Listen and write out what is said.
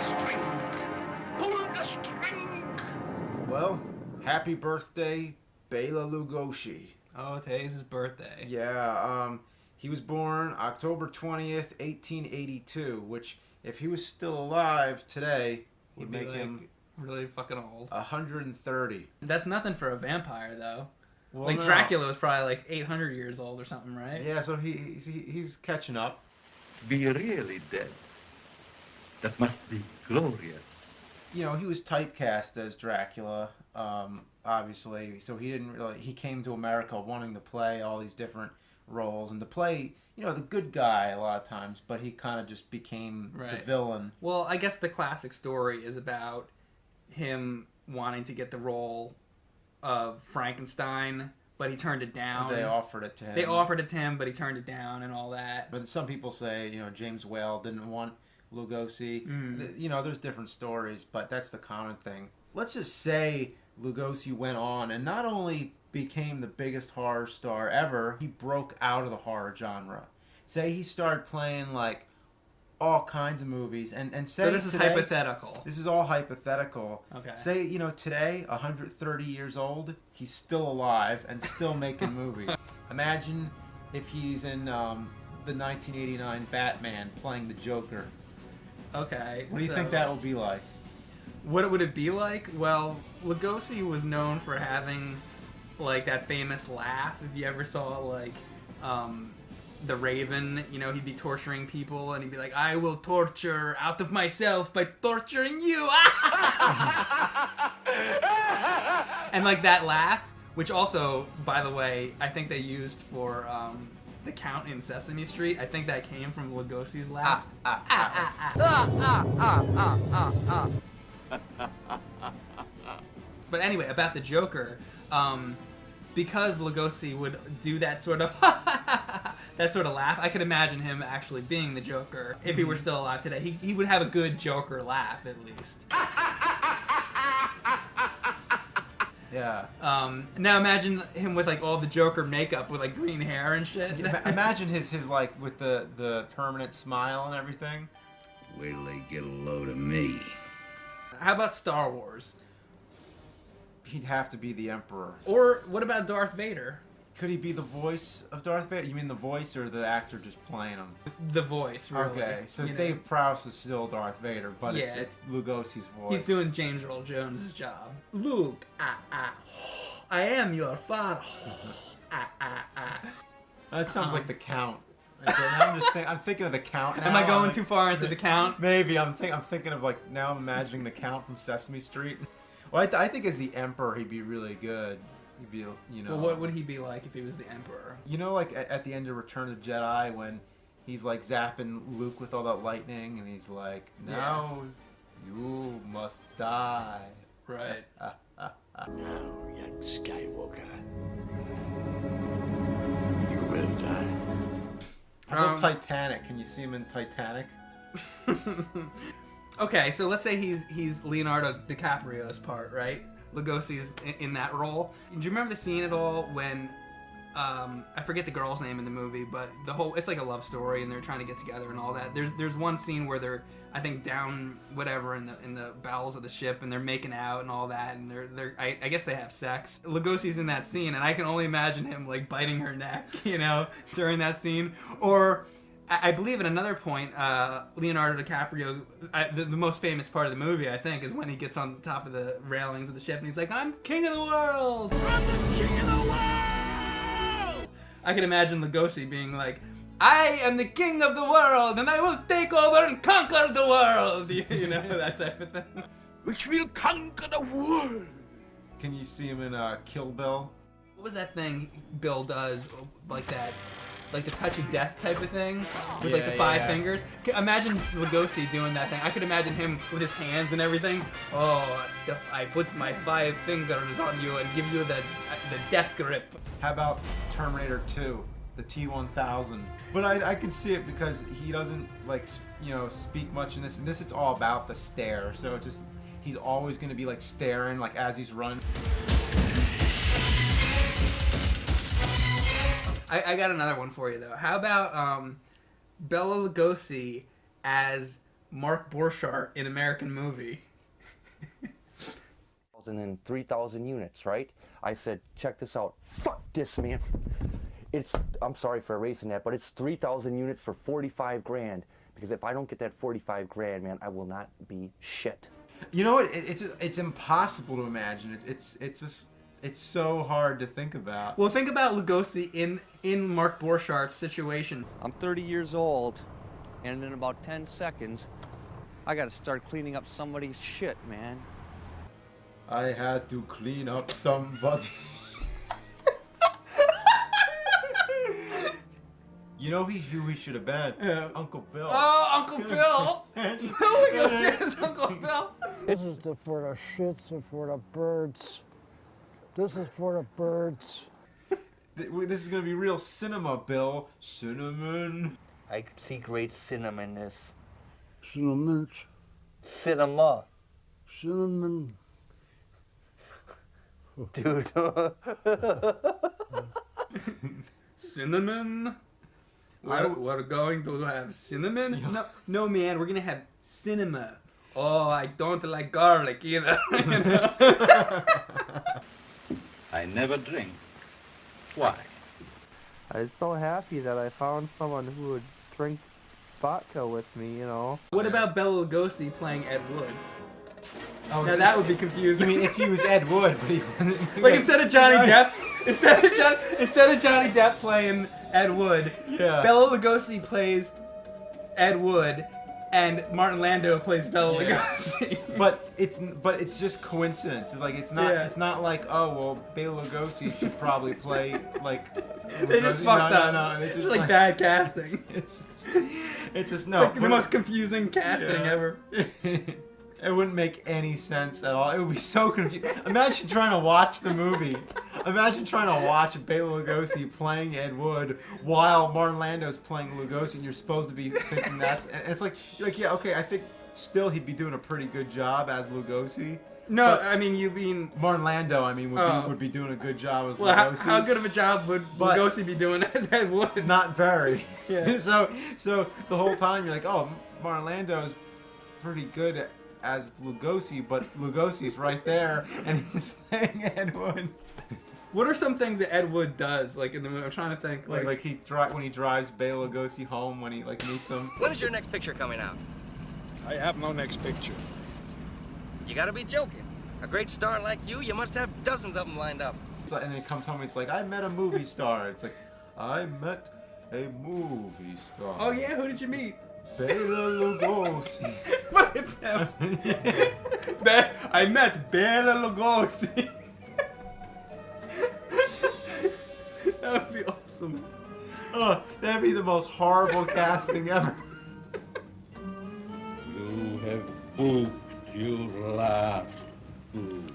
string. Pull the string. Well, happy birthday, Bela Lugosi. Oh, today's his birthday. Yeah, he was born October 20th, 1882, which, if he was still alive today, would make him really fucking old. 130. That's nothing for a vampire, though. Well, like, no. Dracula was probably like 800 years old or something, right? Yeah, so he's catching up. Be really dead. That must be glorious. You know, he was typecast as Dracula, obviously, so he came to America wanting to play all these different roles and to play, you know, the good guy a lot of times, but he kind of just became the villain. Well, I guess the classic story is about him wanting to get the role of Frankenstein, but he turned it down. They offered it to him. They offered it to him, but he turned it down and all that. But some people say, you know, James Whale didn't want Lugosi. You know, there's different stories, but that's the common thing. Let's just say Lugosi went on and not only became the biggest horror star ever, he broke out of the horror genre. Say he started playing like all kinds of movies and say so this is today, hypothetical. This is all hypothetical. Okay. Say, you know, today, 130 years old, he's still alive and still making movies. Imagine if he's in the 1989 Batman playing the Joker. Okay. What do you think that will be like? What would it be like? Well, Lugosi was known for having like that famous laugh. If you ever saw like The Raven, you know, he'd be torturing people and he'd be like, I will torture out of myself by torturing you. And like that laugh, which also, by the way, I think they used for the Count in Sesame Street. I think that came from Lugosi's laugh. But anyway, about the Joker, because Lugosi would do that sort of laugh, I could imagine him actually being the Joker if he were still alive today. He would have a good Joker laugh, at least. Yeah. Now imagine him with like all the Joker makeup with like green hair and shit. Imagine his like with the permanent smile and everything. Wait till they get a load of me. How about Star Wars? He'd have to be the Emperor. Or what about Darth Vader? Could he be the voice of Darth Vader? You mean the voice or the actor just playing him? The voice, really. Okay, so you know? Dave Prowse is still Darth Vader, but Yeah. it's Lugosi's voice. He's doing James Earl Jones' job. Luke, I am your father. That sounds like the Count. I'm thinking of the Count now. Am I going like, too far into the Count? Maybe. I'm thinking of like, now I'm imagining the Count from Sesame Street. Well, I think as the Emperor, he'd be really good. He'd be, you know. Well, what would he be like if he was the Emperor? You know, like at the end of Return of the Jedi when he's like zapping Luke with all that lightning, and he's like, "Now you must die." Right. Now, young Skywalker, you will die. How about Titanic? Can you see him in Titanic? Okay, so let's say he's Leonardo DiCaprio's part, right? Lugosi's in that role. Do you remember the scene at all when I forget the girl's name in the movie, but it's like a love story and they're trying to get together and all that. There's one scene where they're, I think, down whatever in the bowels of the ship and they're making out and all that, and I guess they have sex. Lugosi's in that scene and I can only imagine him like biting her neck, you know, during that scene. Or I believe at another point, Leonardo DiCaprio, the most famous part of the movie, I think, is when he gets on top of the railings of the ship and he's like, I'm king of the world! I'm the king of the world! I can imagine Lugosi being like, I am the king of the world and I will take over and conquer the world! You know, that type of thing. Which will conquer the world. Can you see him in Kill Bill? What was that thing Bill does like that? Like the touch of death type of thing with like the five fingers. Imagine Lugosi doing that thing. I could imagine him with his hands and everything. Oh, I put my 5 fingers on you and give you the death grip. How about Terminator 2, the T-1000? But I can see it because he doesn't like speak much in this, and this it's all about the stare. So he's always going to be like staring like as he's running. I got another one for you though. How about Bela Lugosi as Mark Borchardt in American movie. And then 3,000 units, right? I said, check this out. Fuck this, man. I'm sorry for erasing that, but it's 3,000 units for 45 grand. Because if I don't get that 45 grand, man, I will not be shit. You know what? It's impossible to imagine. It's so hard to think about. Well, think about Lugosi in Mark Borchardt's situation. I'm 30 years old, and in about 10 seconds, I gotta start cleaning up somebody's shit, man. I had to clean up somebody. You know who he should have been? Yeah. Uncle Bill. Oh, Uncle Bill! Lugosi is Uncle Bill. This is for the shits and for the birds. This is for the birds. This is gonna be real cinema, Bill. Cinnamon. I could see great cinema in this. Cinnamon. Cinema. Cinnamon. Dude. Cinnamon? We're going to have cinnamon? No, man, we're gonna have cinema. Oh, I don't like garlic either. You know? I never drink. Why? I was so happy that I found someone who would drink vodka with me, you know. What about Bela Lugosi playing Ed Wood? Oh, Now that would be confusing. I mean, if he was Ed Wood, but he wasn't. Like instead of Johnny Depp, instead of Johnny Depp playing Ed Wood, Yeah. Bela Lugosi plays Ed Wood, and Martin Landau plays Bela Lugosi. But it's just coincidence. It's like it's not like, oh well, Bela Lugosi should probably play like. They just Lugosi. fucked up. No, It's just like bad casting. It's just It's no. like the most confusing casting ever. It wouldn't make any sense at all. It would be so confusing. Imagine trying to watch the movie. Imagine trying to watch Bela Lugosi playing Ed Wood while Martin Landau's playing Lugosi, and you're supposed to be thinking that's. And it's like you're like, yeah, okay. I think still he'd be doing a pretty good job as Lugosi. No, But I mean you mean. Martin Landau, I mean, would be doing a good job as Well, Lugosi. how good of a job would But- Lugosi be doing as Ed Wood? Not very. Yeah. So the whole time you're like, oh, Martin Landau's pretty good as Lugosi, but Lugosi's right there, and he's playing Ed Wood. What are some things that Ed Wood does, like in the movie? I'm trying to think. Like when he drives Bela Lugosi home when he like meets him. When is your next picture coming out? I have no next picture. You gotta be joking. A great star like you must have dozens of them lined up. And then he comes home, and it's like, I met a movie star. It's like, I met a movie star. Oh yeah, who did you meet? Bela Lugosi. But it's him. I met Bela Lugosi. That would be awesome. Oh, that'd be the most horrible casting ever. You have booked your last food.